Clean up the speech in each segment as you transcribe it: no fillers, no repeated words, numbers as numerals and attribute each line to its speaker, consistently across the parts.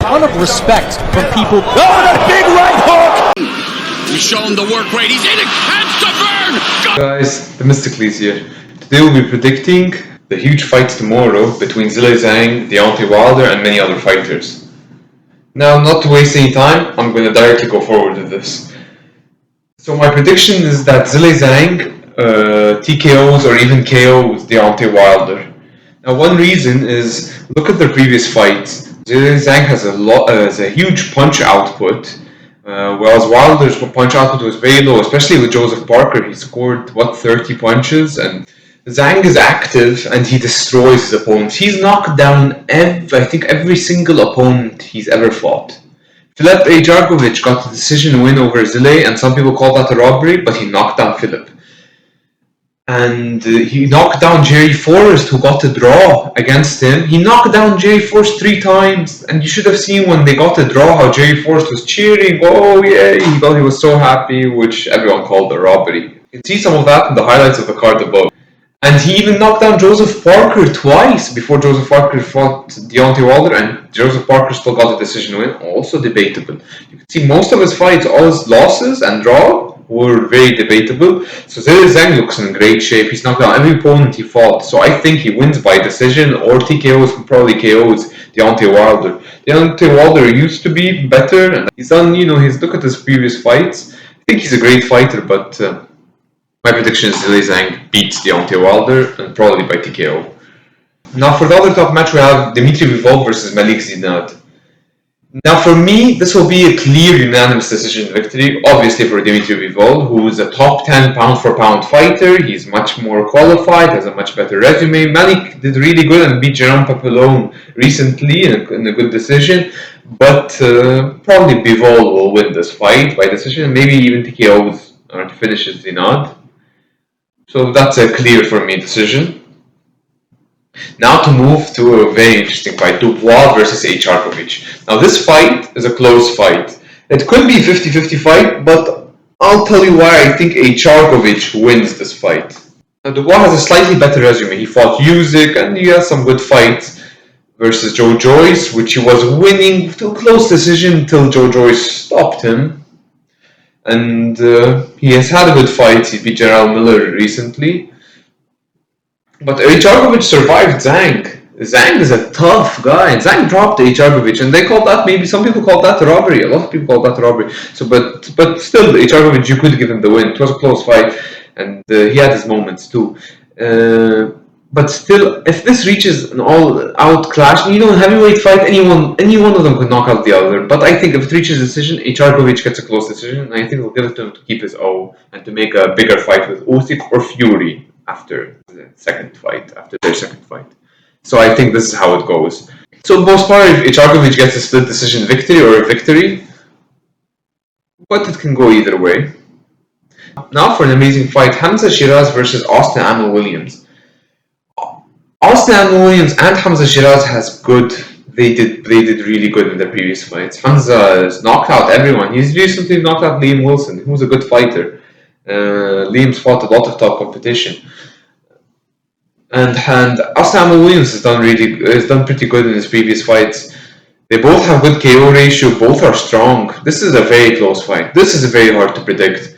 Speaker 1: ton of respect from people. Oh, that big right hook!
Speaker 2: He's shown the work rate. He's in it. Hands to burn.
Speaker 3: Guys, the Mysticles here. Today we'll be predicting the huge fights tomorrow between Zhilei Zhang, Deontay Wilder, and many other fighters. Now, not to waste any time, I'm going to directly go forward with this. So my prediction is that Zhilei Zhang TKOs or even KOs Deontay Wilder. Now, one reason is look at their previous fights. Zhilei Zhang has a huge punch output, whereas Wilder's punch output was very low, especially with Joseph Parker. He scored 30 punches, and Zhang is active and he destroys his opponents. He's knocked down every single opponent he's ever fought. Philip Hrgovic got the decision win over Zhilei, and some people call that a robbery, but he knocked down Philip. And he knocked down Jerry Forrest, who got a draw against him. He knocked down Jerry Forrest 3 times, and you should have seen when they got the draw how Jerry Forrest was cheering. Oh yeah, he thought he was so happy, which everyone called a robbery. You can see some of that in the highlights of the card above. And he even knocked down Joseph Parker twice before Joseph Parker fought Deontay Wilder, and Joseph Parker still got a decision win, also debatable. You can see most of his fights, all his losses and draw, were very debatable. So Zhilei Zhang looks in great shape. He's knocked down every opponent he fought. So I think he wins by decision or TKOs, probably KOs Deontay Wilder. Deontay Wilder used to be better, and he's done, look at his previous fights. I think he's a great fighter, but my prediction is Zhilei Zhang beats Deontay Wilder, and probably by TKO. Now for the other top match we have Dmitrii Bivol versus Malik Zinad. Now for me, this will be a clear unanimous decision victory, obviously for Dmitrii Bivol, who is a top 10 pound for pound fighter. He's much more qualified, has a much better resume. Malik did really good and beat Jerome Papillon recently in a good decision, but probably Bivol will win this fight by decision, maybe even TKOs to finish Zinad. So that's a clear for me decision. Now to move to a very interesting fight, Dubois versus Hrgovic. Now this fight is a close fight. It could be 50-50 fight, but I'll tell you why I think Hrgovic wins this fight. Now Dubois has a slightly better resume. He fought Usyk and he has some good fights versus Joe Joyce, which he was winning to a close decision until Joe Joyce stopped him. And he has had a good fight. He beat Gerald Miller recently. But Hrgovic survived Zhang. Zhang is a tough guy. Zhang dropped Hrgovic, and they call that, maybe some people call that a robbery. A lot of people call that a robbery. So, but still, Hrgovic, you could give him the win. It was a close fight, and he had his moments too. But still, if this reaches an all-out clash, heavyweight fight, any one of them could knock out the other. But I think if it reaches a decision, Hrgovic gets a close decision, and I think they'll give it to him to keep his O and to make a bigger fight with Usyk or Fury after their second fight. So I think this is how it goes. So most probably Hrgovic gets a split decision victory or a victory, but it can go either way. Now for an amazing fight, Hamza Sheeraz versus Austin Amel Williams. Austin Amel Williams and Hamza Sheeraz has good. They did really good in their previous fights. Hamza has knocked out everyone. He's recently knocked out Liam Wilson, who's a good fighter. Liam's fought a lot of top competition, and Austin Amel Williams has done pretty good in his previous fights. They both have good KO ratio. Both are strong. This is a very close fight. This is very hard to predict,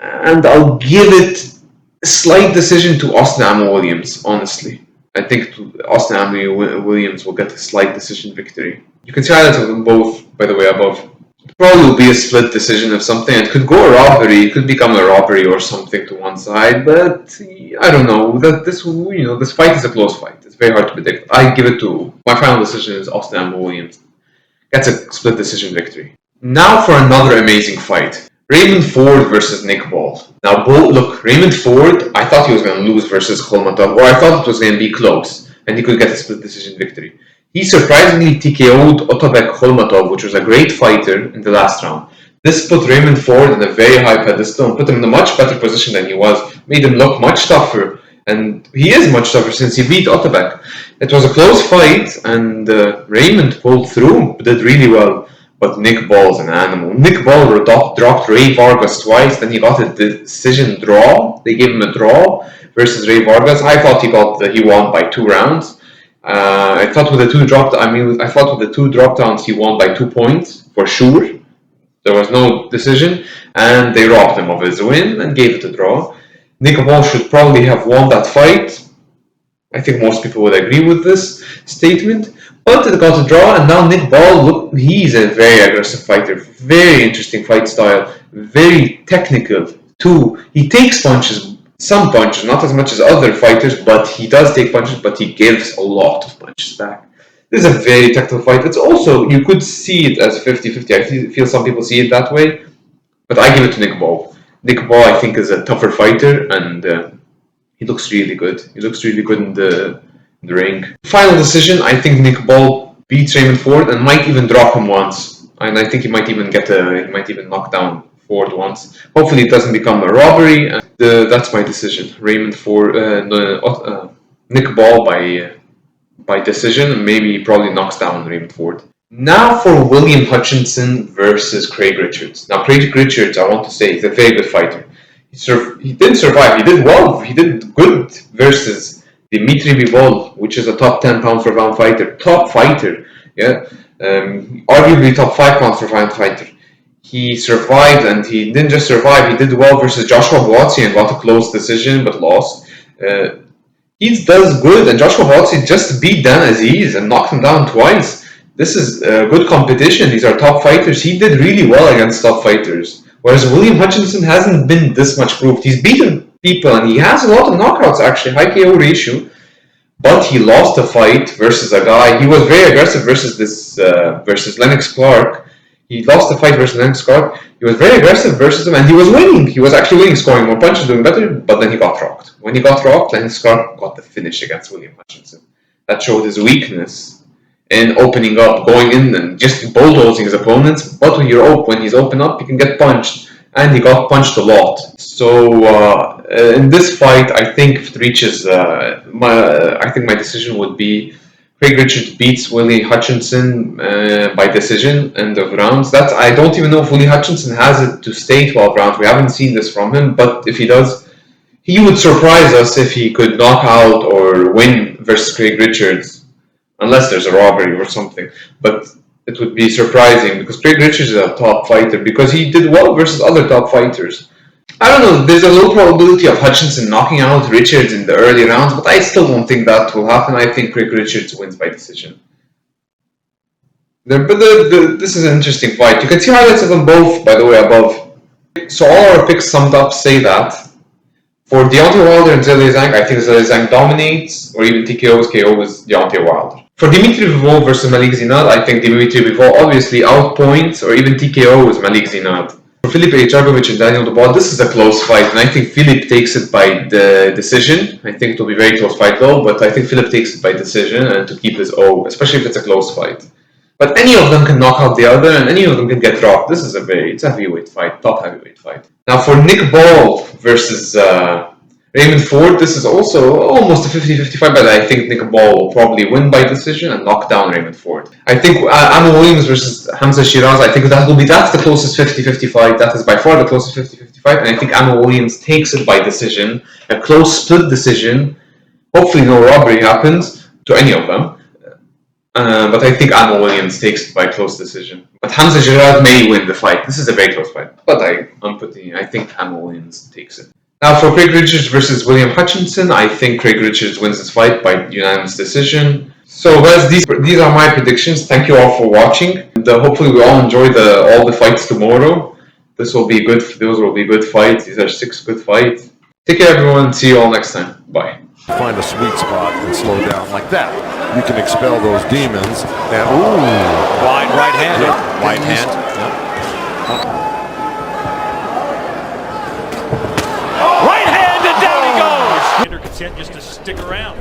Speaker 3: and I'll give it a slight decision to Austin Amel Williams. Honestly, I think Austin Amel Williams will get a slight decision victory. You can see highlights of them both, by the way, above. Probably will be a split decision of something. It could go a robbery. It could become a robbery or something to one side. But I don't know. This fight is a close fight. It's very hard to predict. I give it to my final decision is Austin Amel Williams gets a split decision victory. Now for another amazing fight, Raymond Ford versus Nick Ball. Now look, Raymond Ford, I thought he was going to lose versus Kholmatov, or I thought it was going to be close, and he could get a split decision victory. He surprisingly TKO'd Otabek Kholmatov, which was a great fighter, in the last round. This put Raymond Ford in a very high pedestal and put him in a much better position than he was. Made him look much tougher, and he is much tougher since he beat Otabek. It was a close fight, and Raymond pulled through, did really well. But Nick Ball's an animal. Nick Ball dropped Ray Vargas twice, then he got a decision draw. They gave him a draw versus Ray Vargas. I thought he won by 2 rounds. I thought with the two drop downs he won by 2 points for sure. There was no decision, and they robbed him of his win and gave it a draw. Nick Ball should probably have won that fight. I think most people would agree with this statement. But it got a draw, and now Nick Ball, look, he's a very aggressive fighter. Very interesting fight style. Very technical, too. He takes punches, some punches, not as much as other fighters, but he does take punches, but he gives a lot of punches back. This is a very technical fight. It's also, you could see it as 50-50. I feel some people see it that way, but I give it to Nick Ball. Nick Ball, I think, is a tougher fighter, and he looks really good. He looks really good in the ring. Final decision, I think Nick Ball beats Raymond Ford and might even drop him once. And I think he might even knock down Ford once. Hopefully it doesn't become a robbery. And that's my decision. Raymond Ford, Nick Ball by decision, and maybe he probably knocks down Raymond Ford. Now for William Hutchinson versus Craig Richards. Now Craig Richards, I want to say, is a very good fighter. He didn't survive. He did well. He did good versus Dmitrii Bivol, which is a top 10 pound for pound fighter. Top fighter. Yeah. Arguably top 5 pounds for pound fighter. He survived, and he didn't just survive. He did well versus Joshua Buatsi and got a close decision, but lost. He does good, and Joshua Buatsi just beat Dan Aziz and knocked him down twice. This is good competition. These are top fighters. He did really well against top fighters. Whereas William Hutchinson hasn't been this much proved. He's beaten people, and he has a lot of knockouts, actually, high KO ratio. But he lost a fight versus a guy. He was very aggressive versus Lennox Clark. He lost the fight versus Lennox Clark. He was very aggressive versus him, and he was winning. He was actually winning, scoring more punches, doing better, but then he got rocked. When he got rocked, Lennox Clark got the finish against William Hutchinson. That showed his weakness in opening up, going in and just bulldozing his opponents. But when he's open up, he can get punched, and he got punched a lot. So in this fight, I think if it reaches, I think my decision would be Craig Richards beats Willie Hutchinson by decision end of rounds. I don't even know if Willie Hutchinson has it to stay 12 rounds. We haven't seen this from him, but if he does, he would surprise us if he could knock out or win versus Craig Richards, unless there's a robbery or something. But it would be surprising because Craig Richards is a top fighter because he did well versus other top fighters. I don't know, there's a low probability of Hutchinson knocking out Richards in the early rounds, but I still don't think that will happen. I think Craig Richards wins by decision. This is an interesting fight. You can see highlights of them both, by the way, above. So all our picks summed up say that. For Deontay Wilder and Zhilei Zhang, I think Zhilei Zhang dominates, or even TKO's KO is Deontay Wilder. For Dmitrii Bivol versus Malik Zinad, I think Dmitrii Bivol obviously outpoints, or even TKO is Malik Zinad. For Philippe Hrgovic and Daniel Dubois, this is a close fight, and I think Philippe takes it by the decision. I think it will be a very close fight though, but I think Philippe takes it by decision and to keep his O, especially if it's a close fight. But any of them can knock out the other, and any of them can get dropped. This is it's a heavyweight fight, top heavyweight fight. Now for Nick Ball versus Raymond Ford, this is also almost a 50-50 fight, but I think Nick Ball will probably win by decision and knock down Raymond Ford. I think Ammo Williams versus Hamza Sheeraz, I think that's the closest 50-50 fight. That is by far the closest 50-50 fight, and I think Ammo Williams takes it by decision, a close split decision. Hopefully no robbery happens to any of them. But I think Ammo Williams takes it by close decision. But Hamza Sheeraz may win the fight. This is a very close fight. But I think Ammo Williams takes it. Now for Craig Richards versus William Hutchinson, I think Craig Richards wins this fight by unanimous decision. So guys, these are my predictions. Thank you all for watching. And, hopefully we all enjoy all the fights tomorrow. Those will be good fights. These are 6 good fights. Take care everyone. See you all next time. Bye.
Speaker 4: Find a sweet spot and slow down like that. You can expel those demons. And
Speaker 1: Wide right-handed. Right hand.
Speaker 4: Right hand and down he goes.
Speaker 1: Content just to stick around.